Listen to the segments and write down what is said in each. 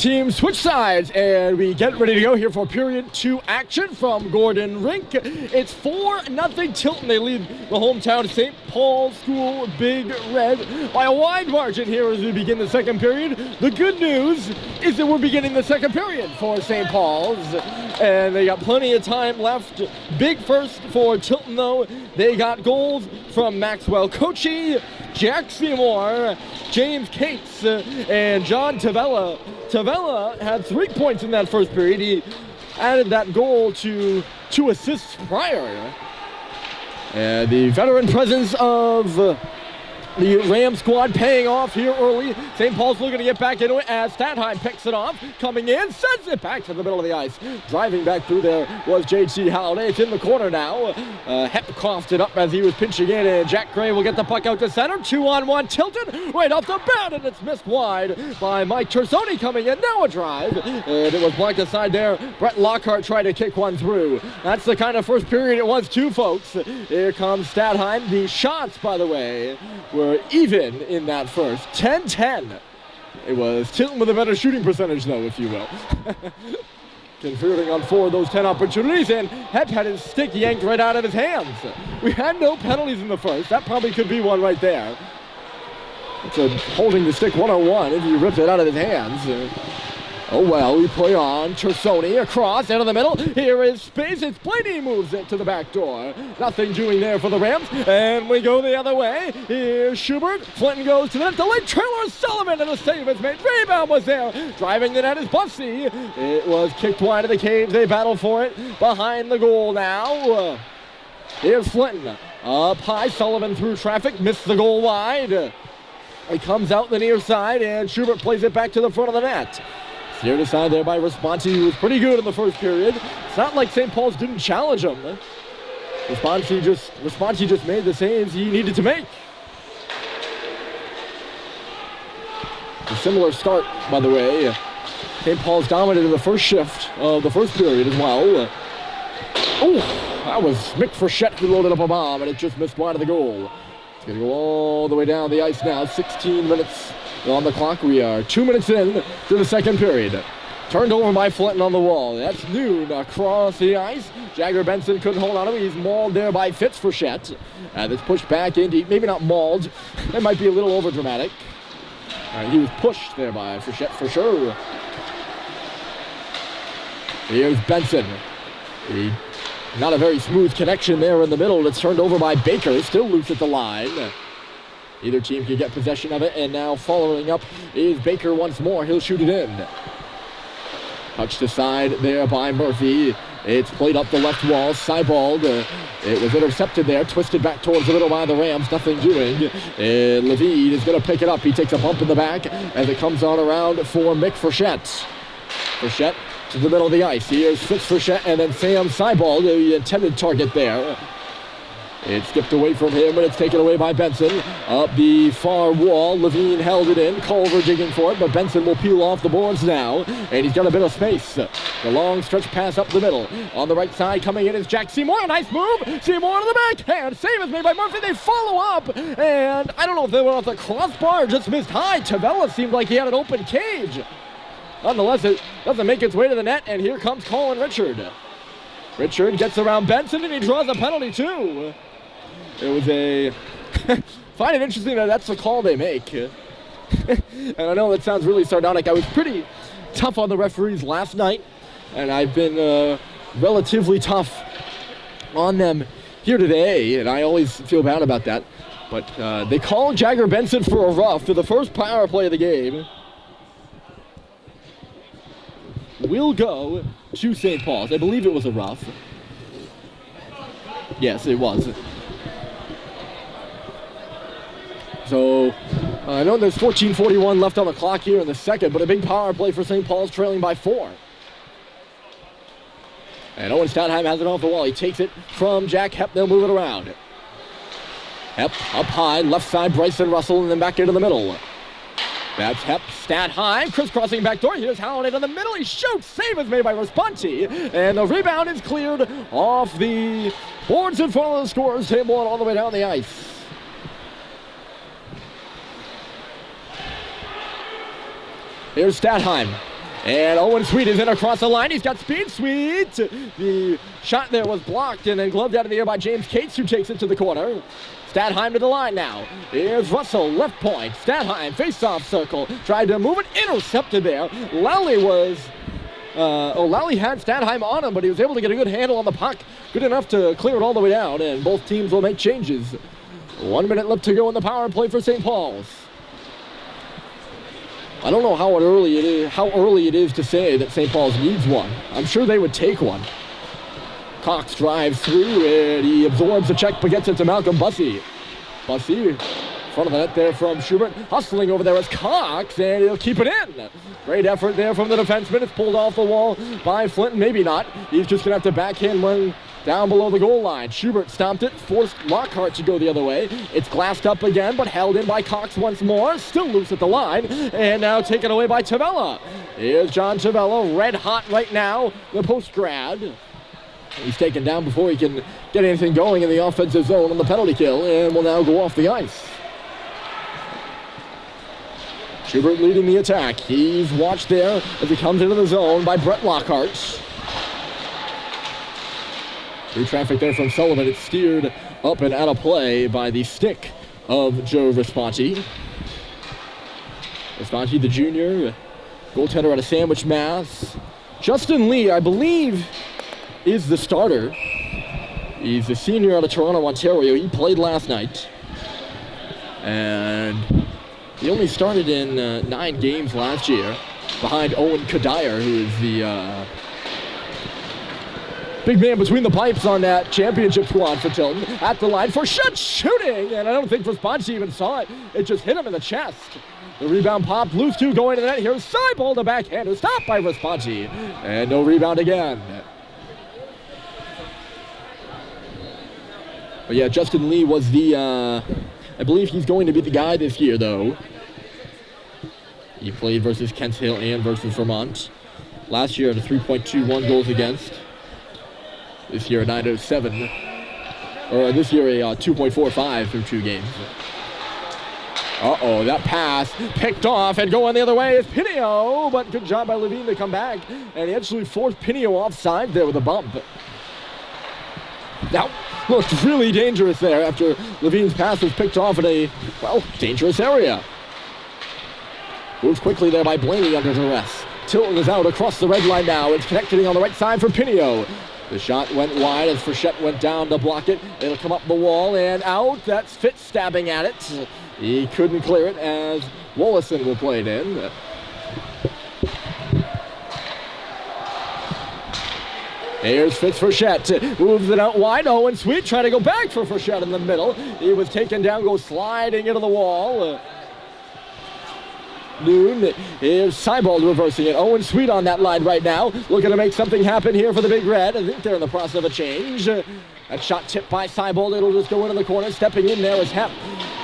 teams switch sides, and we get ready to go here for period 2 action from Gordon Rink. It's 4-0 Tilton. They lead the hometown St. Paul's School Big Red by a wide margin here as we begin the second period. The good news is that we're beginning the second period for St. Paul's, and they got plenty of time left. Big first for Tilton, though. They got goals from Maxwell Kochi, Jack Seymour, James Cates, and John Tavella. Tavella had 3 points in that first period. He added that goal to 2 assists prior. And the veteran presence of the Ram squad paying off here early. St. Paul's looking to get back into it as Stadheim picks it off. Coming in, sends it back to the middle of the ice. Driving back through there was J.T. Halliday. It's in the corner now. Hepp coughed it up as he was pinching in, and Jack Gray will get the puck out to center. 2-on-1 Tilton right off the bat, and it's missed wide by Mike Tersoni coming in. Now a drive, and it was blocked aside there. Brett Lockhart tried to kick one through. That's the kind of first period it was too, folks. Here comes Stadheim. The shots, by the way, were even in that first. 10-10. It was Tilton with a better shooting percentage, though, if you will. Converting on 4 of those 10 opportunities, and Hepp had his stick yanked right out of his hands. We had no penalties in the first. That probably could be one right there. It's a holding the stick 101 if he ripped it out of his hands. Oh well, we play on. Tersoni across into the middle. Here is space. It's Blaney moves it to the back door. Nothing doing there for the Rams. And we go the other way. Here's Schubert. Flinton goes to the net. Delayed trailer. Sullivan, and a save is made. Rebound was there. Driving the net is Bussey. It was kicked wide of the cage. They battle for it behind the goal now. Here's Flinton. Up high. Sullivan through traffic. Missed the goal wide. He comes out the near side, and Schubert plays it back to the front of the net. Steered aside there by Responsi, who was pretty good in the first period. It's not like St. Paul's didn't challenge him. Responsi just made the saves he needed to make. A similar start, by the way. St. Paul's dominated the first shift of the first period as well. Oh, that was Mick Frechette who loaded up a bomb, and it just missed wide of the goal. It's going to go all the way down the ice now. 16 minutes on the clock. We are 2 minutes in to the second period. Turned over by Flinton on the wall. That's Noon across the ice. Jagger Benson couldn't hold on to him. He's mauled there by Fitz Frechette. And it's pushed back in deep. Maybe not mauled. That might be a little over dramatic. He was pushed there by Frechette for sure. Here's Benson. Not a very smooth connection there in the middle. It's turned over by Baker. Still loose at the line. Either team can get possession of it, and now following up is Baker once more. He'll shoot it in. Touched aside there by Murphy. It's played up the left wall. Seibold. It was intercepted there, twisted back towards the middle by the Rams. Nothing doing. And Levine is going to pick it up. He takes a bump in the back as it comes on around for Mick Frechette. Frechette to the middle of the ice. Here's Fitz Frechette and then Sam Seibold, the intended target there. It skipped away from him, but it's taken away by Benson. Up the far wall, Levine held it in. Culver digging for it, but Benson will peel off the boards now, and he's got a bit of space. The long stretch pass up the middle. On the right side, coming in is Jack Seymour. A nice move. Seymour to the backhand. Save is made by Murphy. They follow up, and I don't know if they went off the crossbar or just missed high. Tavella seemed like he had an open cage. Nonetheless, it doesn't make its way to the net, and here comes Colin Richard. Richard gets around Benson, and he draws a penalty, too. It was find it interesting that that's the call they make. And I know that sounds really sardonic. I was pretty tough on the referees last night, and I've been relatively tough on them here today, and I always feel bad about that. But they called Jagger Benson for a rough for the first power play of the game. Will go to St. Paul's. I believe it was a rough. Yes, it was. So, I know there's 14:41 left on the clock here in the second, but a big power play for St. Paul's, trailing by 4. And Owen Stadheim has it off the wall. He takes it from Jack Hepp. They'll move it around. Hepp up high, left side, Bryson Russell, and then back into the middle. That's Hepp, Stadheim, crisscrossing back door. Here's Halliday to the middle. He shoots. Save is made by Responti. And the rebound is cleared off the boards in front of the scorer's table and all the way down the ice. Here's Stadheim. And Owen Sweet is in across the line. He's got speed. Sweet. The shot there was blocked and then gloved out of the air by James Cates, who takes it to the corner. Stadheim to the line now. Here's Russell, left point. Stadheim, face-off circle. Tried to move it, intercepted there. Lally had Stadheim on him, but he was able to get a good handle on the puck. Good enough to clear it all the way down, and both teams will make changes. 1 minute left to go in the power play for St. Paul's. I don't know how early it is to say that St. Paul's needs one. I'm sure they would take one. Cox drives through and he absorbs the check but gets it to Malcolm Bussey. Bussey, in front of the net there from Schubert. Hustling over there is Cox and he'll keep it in. Great effort there from the defenseman. It's pulled off the wall by Flinton. Maybe not. He's just going to have to backhand one down below the goal line. Schubert stomped it, forced Lockhart to go the other way. It's glassed up again, but held in by Cox once more. Still loose at the line, and now taken away by Tavella. Here's John Tavella, red hot right now, the post grad. He's taken down before he can get anything going in the offensive zone on the penalty kill, and will now go off the ice. Schubert leading the attack. He's watched there as he comes into the zone by Brett Lockhart. Through traffic there from Sullivan. It's steered up and out of play by the stick of Joe Vespanti. Vespanti, the junior, goaltender out of Sandwich, Mass. Justin Lee, I believe, is the starter. He's a senior out of Toronto, Ontario. He played last night. And he only started in 9 games last year behind Owen Kadire, who is the big man between the pipes on that championship squad for Tilton. At the line for shooting, and I don't think Vespanti even saw it. It just hit him in the chest. The rebound popped loose, too, going to the net. Here's Seibel, the backhander, stopped by Vespanti, and no rebound again. But yeah, Justin Lee was the, I believe he's going to be the guy this year, though. He played versus Kent Hill and versus Vermont. Last year at a 3.21 goals against. This year a 907. Or this year a 2.45 through 2 games. Uh-oh, that pass picked off and going the other way is Pinio, but good job by Levine to come back. And he actually forced Pinio offside there with a bump. That looked really dangerous there after Levine's pass was picked off in a, well, dangerous area. Moves quickly there by Blaney under duress. Tilton is out across the red line now. It's connecting on the right side for Pinio. The shot went wide as Frechette went down to block it. It'll come up the wall and out. That's Fitz stabbing at it. He couldn't clear it as Wallison will play it in. Here's Fitz Frechette. Moves it out wide. Owen Sweet trying to go back for Frechette in the middle. He was taken down, goes sliding into the wall. Noon. Here's Seibel reversing it. Owen Sweet on that line right now. Looking to make something happen here for the Big Red. I think they're in the process of a change. That shot tipped by Seibel. It'll just go into the corner. Stepping in there is Hepp.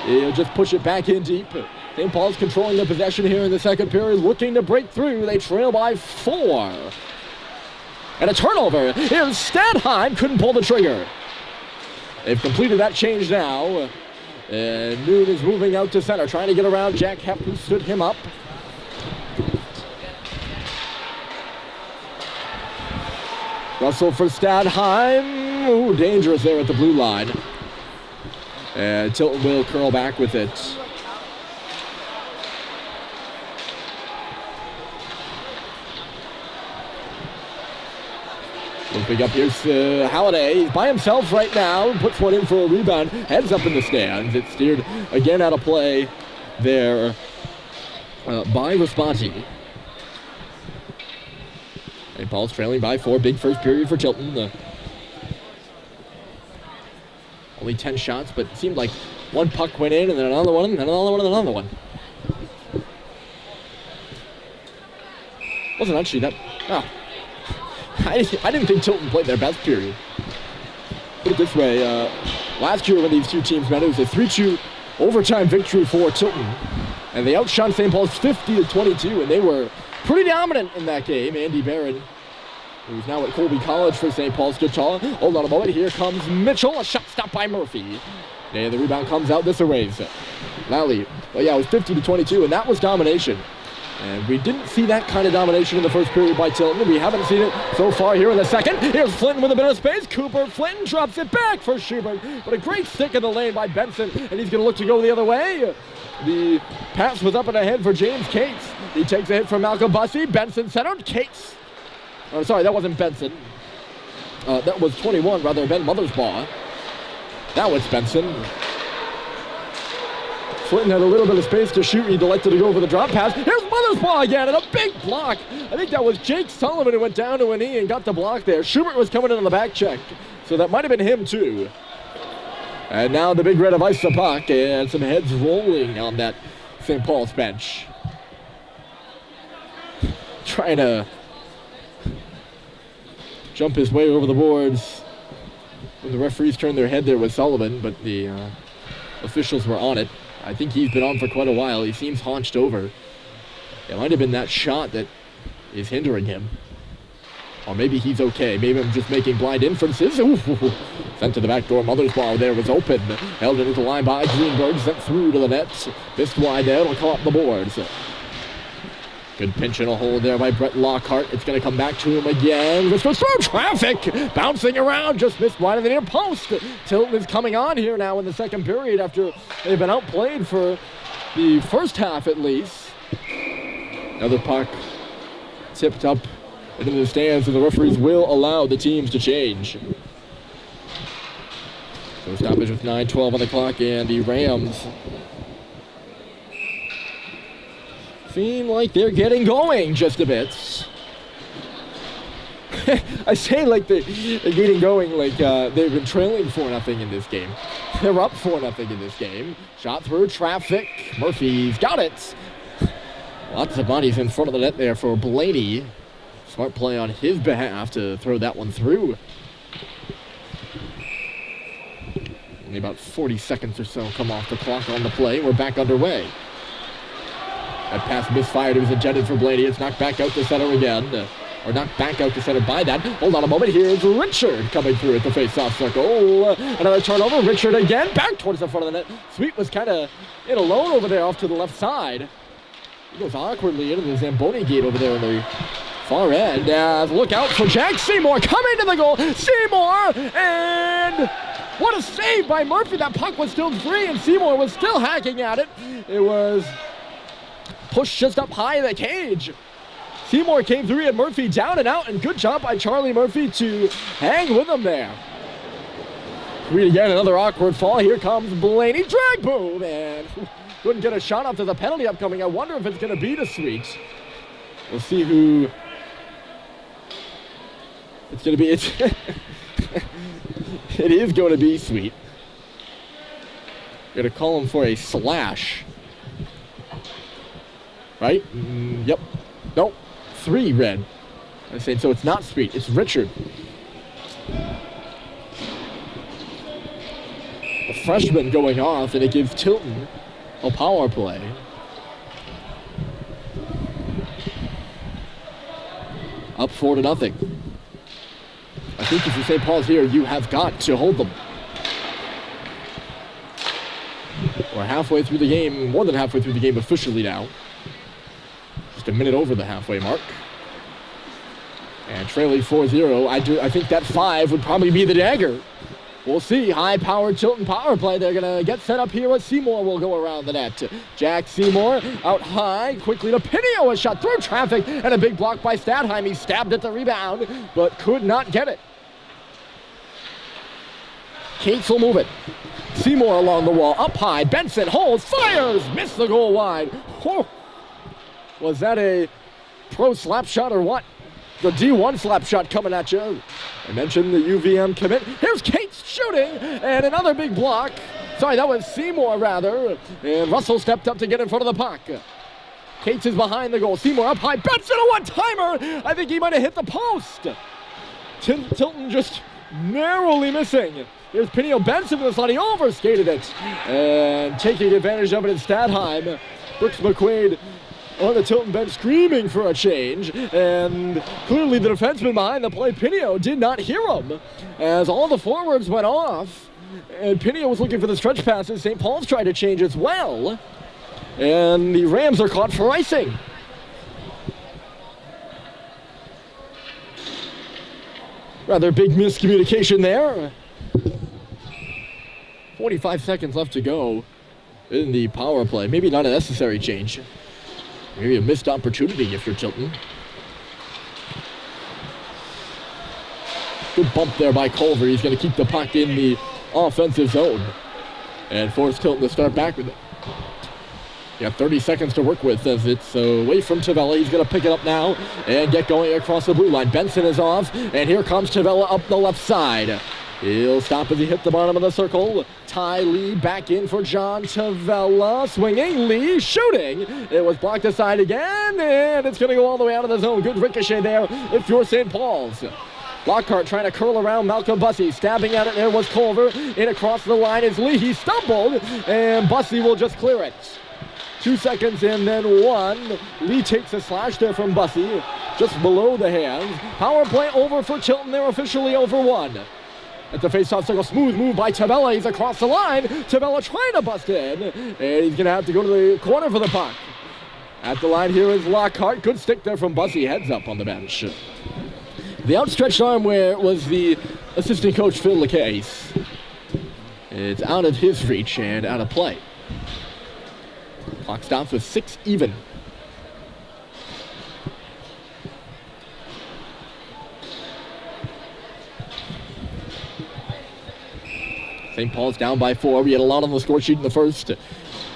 He'll just push it back in deep. St. Paul's controlling the possession here in the second period. Looking to break through. They trail by 4. And a turnover. Here's Stadheim. Couldn't pull the trigger. They've completed that change now. And Noon is moving out to center, trying to get around Jack Hepp, who stood him up. Russell for Stadheim. Ooh, dangerous there at the blue line. And Tilton will curl back with it. Looping up, here's Halliday. He's by himself right now. Puts one in for a rebound. Heads up in the stands. It's steered again out of play there by Vespanti. St. Paul's trailing by 4. Big first period for Tilton. Only 10 shots, but it seemed like one puck went in and then another one and then another one and another one. Wasn't actually that... Oh. I didn't think Tilton played their best period. Put it this way, last year when these two teams met, it was a 3-2 overtime victory for Tilton. And they outshone St. Paul's 50-22, and they were pretty dominant in that game. Andy Barron, who's now at Colby College for St. Paul's guitar. Hold on a moment, here comes Mitchell, a shot stopped by Murphy. And the rebound comes out this way. Lally, well yeah, it was 50-22, and that was domination. And we didn't see that kind of domination in the first period by Tilton. We haven't seen it so far here in the second. Here's Flinton with a bit of space. Cooper, Flinton drops it back for Schubert. But a great stick in the lane by Benson, and he's going to look to go the other way. The pass was up and ahead for James Cates. He takes a hit from Malcolm Bussey. Benson centered. Cates. Oh, sorry, that wasn't Benson. That was 21, rather, Ben Mothersbaugh. That was Benson. Flinton had a little bit of space to shoot. He elected to go for the drop pass. Here's Mothersbaugh again, and a big block. I think that was Jake Sullivan who went down to a knee and got the block there. Schubert was coming in on the back check, so that might have been him too. And now the Big Red have iced the puck, and some heads rolling on that St. Paul's bench. Trying to jump his way over the boards. When the referees turned their head there was Sullivan, but the officials were on it. I think he's been on for quite a while. He seems hunched over. It might have been that shot that is hindering him. Or maybe he's okay. Maybe I'm just making blind inferences. Ooh. Sent to the back door. Mothersbaugh there was open. Held into the line by Greenberg. Sent through to the net. Missed wide there. It'll come up the boards. Good pinch and a hold there by Brett Lockhart. It's going to come back to him again. This goes through traffic. Bouncing around. Just missed wide of the near post. Tilton is coming on here now in the second period after they've been outplayed for the first half at least. Another puck tipped up into the stands, and the referees will allow the teams to change. So stoppage with 9:12 on the clock, and the Rams seem like they're getting going just a bit. I say like they're getting going like they've been trailing 4-0 in this game. They're up 4-0 in this game. Shot through traffic. Murphy's got it. Lots of bodies in front of the net there for Blaney. Smart play on his behalf to throw that one through. Only about 40 seconds or so come off the clock on the play. We're back underway. That pass misfired. It was intended for Blaney. It's knocked back out to center again. Or knocked back out to center by that. Hold on a moment. Here's Richard coming through at the face-off circle. Oh, another turnover. Richard again. Back towards the front of the net. Sweet was kind of in alone over there off to the left side. He goes awkwardly into the Zamboni gate over there in the far end. Look out for Jack Seymour coming to the goal. Seymour, and what a save by Murphy. That puck was still free, and Seymour was still hacking at it. It was pushed just up high in the cage. Seymour came through, and Murphy down and out, and good job by Charlie Murphy to hang with him there. Read again, another awkward fall. Here comes Blaney. Drag boom, and couldn't get a shot off to the penalty upcoming. I wonder if it's going to be the Sweet. We'll see who it's going to be. It is going to be Sweet. Going to call him for a slash. Right? Yep. Nope. 3 red. I say so. It's not Sweet. It's Richard. A freshman going off, and it gives Tilton a power play. Up 4-0. I think if you St. Paul's here, you have got to hold them. We're halfway through the game, more than halfway through the game officially now. Just a minute over the halfway mark. And trailing 4-0, I think that 5 would probably be the dagger. We'll see. High-powered Tilton power play. They're going to get set up here. Seymour will go around the net. Jack Seymour out high. Quickly to Pinio. A shot through traffic. And a big block by Stadheim. He stabbed at the rebound, but could not get it. Cates will move it. Seymour along the wall. Up high. Benson holds. Fires. Missed the goal wide. Oh. Was that a pro slap shot or what? The D1 slap shot coming at you. I mentioned the UVM commit. Here's Cates shooting, and another big block. Sorry, that was Seymour, rather. And Russell stepped up to get in front of the puck. Cates is behind the goal. Seymour up high. Benson, a one-timer. I think he might have hit the post. Tilton just narrowly missing. Here's Pinio. Benson with a slot. He overskated it. And taking advantage of it in Stadheim. Brooks McQuaid on the Tilton bench screaming for a change, and clearly the defenseman behind the play, Pinio, did not hear him as all the forwards went off, and Pinio was looking for the stretch passes. St. Paul's tried to change as well, and the Rams are caught for icing. Rather big miscommunication there. 45 seconds left to go in the power play. Maybe not a necessary change. Maybe a missed opportunity if you're Tilton. Good bump there by Culver. He's going to keep the puck in the offensive zone and force Tilton to start back with it. You got 30 seconds to work with as it's away from Tavella. He's going to pick it up now and get going across the blue line. Benson is off, and here comes Tavella up the left side. He'll stop as he hit the bottom of the circle. Ty Lee back in for John Tavella. Swinging, Lee shooting. It was blocked aside again, and it's going to go all the way out of the zone. Good ricochet there if you're St. Paul's. Lockhart trying to curl around Malcolm Bussey. Stabbing at it there was Culver. In across the line is Lee. He stumbled, and Bussey will just clear it. 2 seconds and then 1. Lee takes a slash there from Bussey, just below the hands. Power play over for Tilton. They're officially over 1. At the face-off circle, smooth move by Tavella. He's across the line. Tavella trying to bust in, and he's going to have to go to the corner for the puck. At the line here is Lockhart. Good stick there from Bussey. Heads up on the bench. The outstretched arm where was the assistant coach Phil LeCase. It's out of his reach and out of play. Clock stops with 6 even. St. Paul's down by 4. We had a lot on the score sheet in the first. The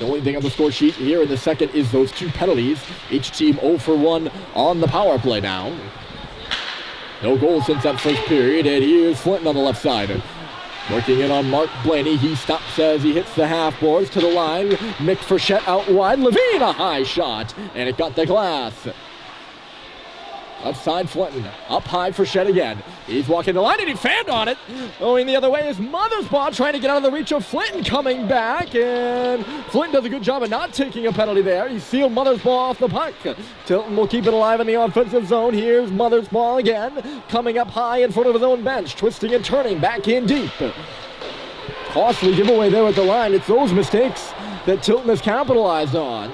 only thing on the score sheet here in the second is those 2 penalties. Each team 0 for 1 on the power play now. No goals since that first period, and here's Flinton on the left side. Working in on Mark Blaney. He stops as he hits the half boards to the line. Mick Frechette out wide. Levine, a high shot, and it got the glass. Left side, Flinton. Up high, Frechette again. He's walking the line, and he fanned on it. Going the other way is Mothersbaugh trying to get out of the reach of Flinton coming back, and Flinton does a good job of not taking a penalty there. He sealed Mothersbaugh off the puck. Tilton will keep it alive in the offensive zone. Here's Mothersbaugh again, coming up high in front of his own bench, twisting and turning back in deep. Costly giveaway there at the line. It's those mistakes that Tilton has capitalized on.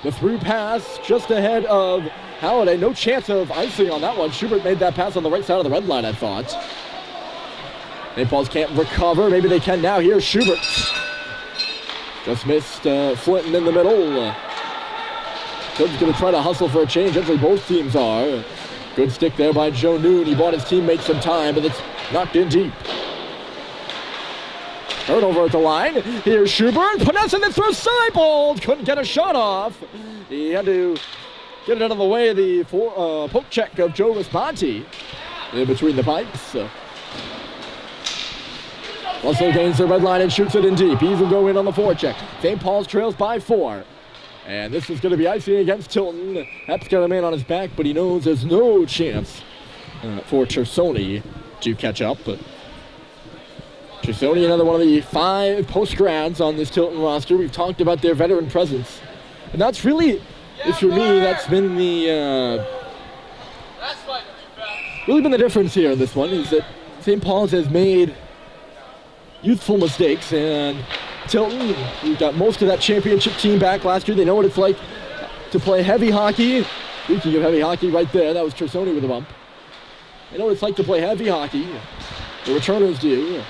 The through pass just ahead of Halliday. No chance of icing on that one. Schubert made that pass on the right side of the red line, I thought. St. Paul's can't recover. Maybe they can now. Here's Schubert. Just missed Flinton in the middle. Tilton's going to try to hustle for a change. Actually, both teams are. Good stick there by Joe Noon. He bought his teammate some time, but it's knocked in deep. Turnover at the line. Here's Schubert. Panessa that throws Seibold. Couldn't get a shot off. He had to get it out of the way of the poke check of Joe Risponti in between the pipes. Also gains the red line and shoots it in deep. He will go in on the forecheck. St. Paul's trails by 4. And this is going to be icing against Tilton. Hepp's got a man on his back, but he knows there's no chance for Chersoni to catch up. Chersoni, another one of the 5 post-grads on this Tilton roster. We've talked about their veteran presence. And that's really, if you're me, that's been the really been the difference here in this one, is that St. Paul's has made youthful mistakes, and Tilton, who got most of that championship team back last year, they know what it's like to play heavy hockey. Speaking of heavy hockey right there, that was Chersoni with a bump. They know what it's like to play heavy hockey. The returners do.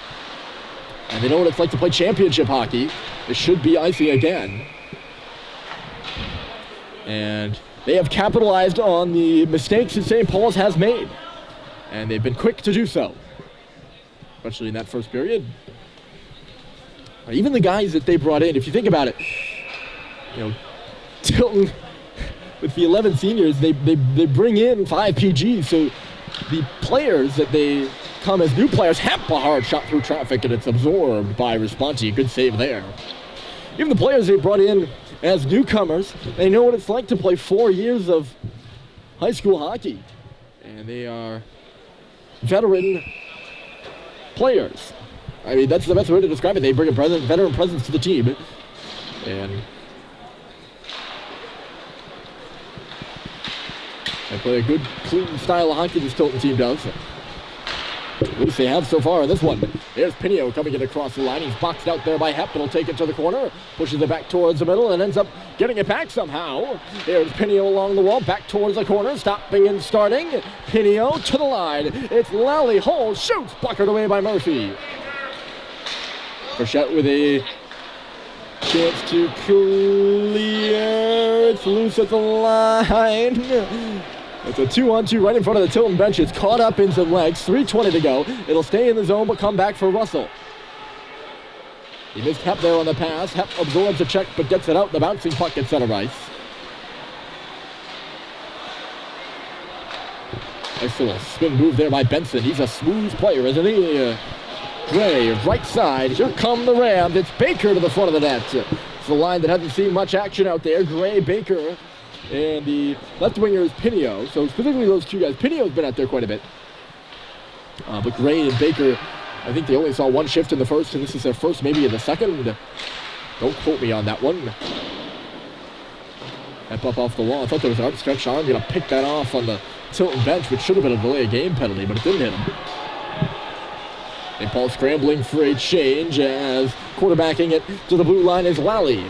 And they know what it's like to play championship hockey. It should be icing again. And they have capitalized on the mistakes that St. Paul's has made. And they've been quick to do so. Especially in that first period. Even the guys that they brought in, if you think about it, Tilton, with the 11 seniors, they bring in 5 PGs. So the players that they come as new players, Hemp, a hard shot through traffic, and it's absorbed by Risponti. Good save there. Even the players they brought in as newcomers, they know what it's like to play 4 years of high school hockey. And they are veteran players. I mean, that's the best way to describe it. They bring a veteran presence to the team. And they play a good, clean style of hockey this Tilton team does. At least they have so far in this one. There's Pinio coming in across the line. He's boxed out there by Hepp. He'll take it to the corner, pushes it back towards the middle, and ends up getting it back somehow. There's Pinio along the wall, back towards the corner, stopping and starting. Pinio to the line. It's Lally, holds, shoots, blockered away by Murphy. Frechette with a chance to clear. It's loose at the line. It's a 2-on-2 right in front of the Tilton bench. It's caught up in some legs. 3:20 to go. It'll stay in the zone, but come back for Russell. He missed Hep there on the pass. Hep absorbs the check, but gets it out. The bouncing puck gets center ice. Nice little spin move there by Benson. He's a smooth player, isn't he? Gray, right side. Here come the Rams. It's Baker to the front of the net. It's the line that hasn't seen much action out there. Gray, Baker, and the left winger is Pinio. So specifically those two guys. Pinio's been out there quite a bit. But Gray and Baker, I think they only saw one shift in the first, and this is their first maybe in the second. Don't quote me on that one. Up off the wall. I thought there was an outstretched arm going to pick that off on the Tilton bench, which should have been a delay of game penalty, but it didn't hit him. St. Paul scrambling for a change as quarterbacking it to the blue line is Lally.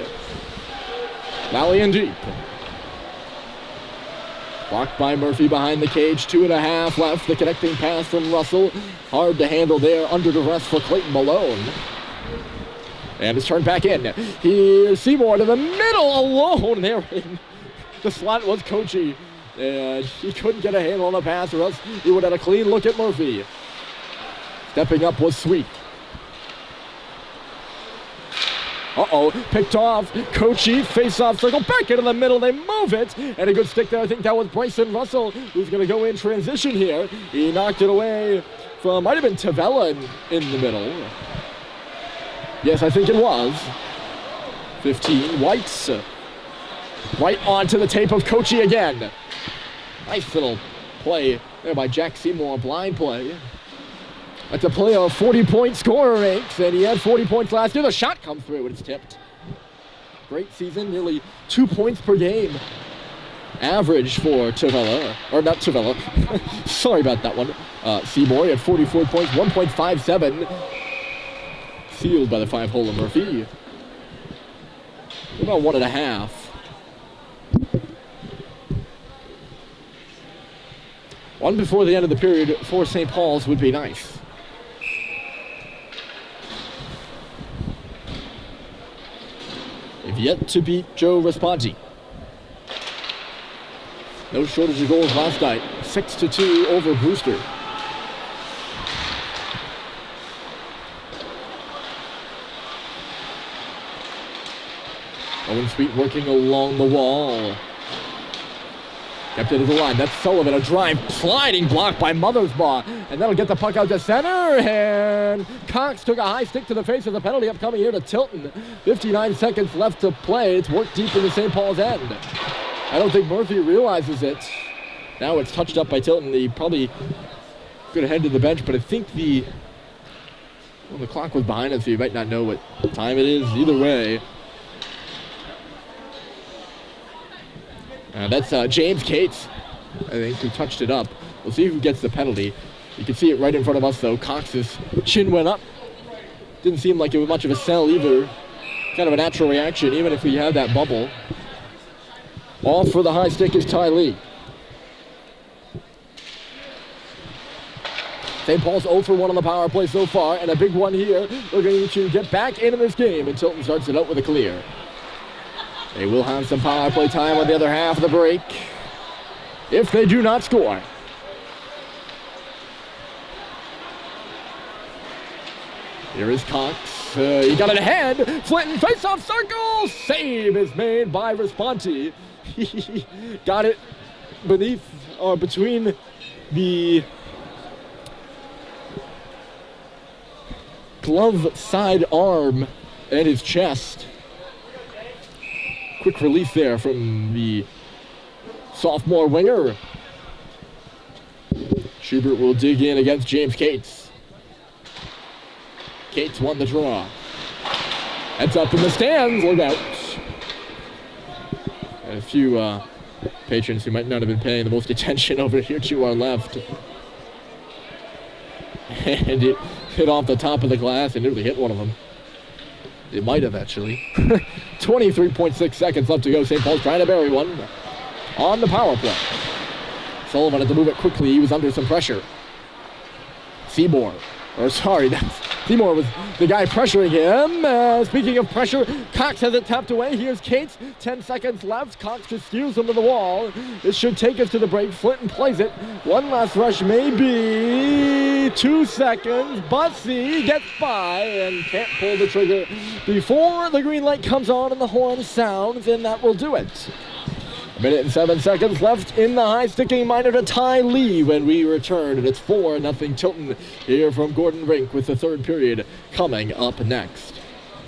Lally in deep. Blocked by Murphy behind the cage. 2.5 left. The connecting pass from Russell. Hard to handle there under duress for Clayton Malone. And it's turned back in. Here's Seymour to the middle alone there. The slot was Kochi. And he couldn't get a handle on the pass, or else he would have had a clean look at Murphy. Stepping up was Sweet. Picked off. Kochi, face-off circle, back into the middle. They move it. And a good stick there. I think that was Bryson Russell, who's going to go in transition here. He knocked it away from, might have been Tavella in the middle. Yes, I think it was. 15, Whites. Right onto the tape of Kochi again. Nice little play there by Jack Seymour, blind play. That's a play of 40-point scorer Rinks, and he had 40 points last year. The shot comes through, and it's tipped. Great season, nearly 2 points per game. Average for Tavella, or not Tavella. Sorry about that one. Seymour, he had 44 points, 1.57. Sealed by the 5-hole of Murphy. About 1.5. One before the end of the period for St. Paul's would be nice. They've yet to beat Joe Responti. No shortage of goals last night. 6-2 over Brewster. Owen Sweet working along the wall. Kept it to the line. That's Sullivan. A drive. Sliding block by Mothersbaugh. And that'll get the puck out to center. And Cox took a high stick to the face of the penalty upcoming here to Tilton. 59 seconds left to play. It's worked deep into St. Paul's end. I don't think Murphy realizes it. Now it's touched up by Tilton. He probably could have headed to the bench, but I think the clock was behind us, so you might not know what time it is. Either way. That's James Cates, I think, who touched it up. We'll see who gets the penalty. You can see it right in front of us, though. Cox's chin went up. Didn't seem like it was much of a sell either. Kind of a natural reaction, even if we have that bubble. All for the high stick is Ty Lee. St. Paul's 0 for 1 on the power play so far, and a big one here. Looking to get back into this game, and Tilton starts it out with a clear. They will have some power play time on the other half of the break if they do not score. Here is Cox. He got it ahead. Flinton face-off circle. Save is made by Responti. He got it beneath or between the glove side arm and his chest. Quick release there from the sophomore winger. Schubert will dig in against James Cates. Cates won the draw. Heads up in the stands, look out. And a few patrons who might not have been paying the most attention over here to our left. And it hit off the top of the glass and nearly hit one of them. It might have, actually. 23.6 seconds left to go. St. Paul's trying to bury one on the power play. Sullivan had to move it quickly. He was under some pressure. Seymour was the guy pressuring him. Speaking of pressure, Cox has it tapped away. Here's Cates. 10 seconds left. Cox just steals him to the wall. It should take us to the break. Flinton plays it. One last rush, maybe 2 seconds. Bussey gets by and can't pull the trigger before the green light comes on and the horn sounds, and that will do it. 1 minute and 7 seconds left in the high-sticking minor to tie Lee when we return, and it's 4-0 Tilton here from Gordon Rink with the third period coming up next.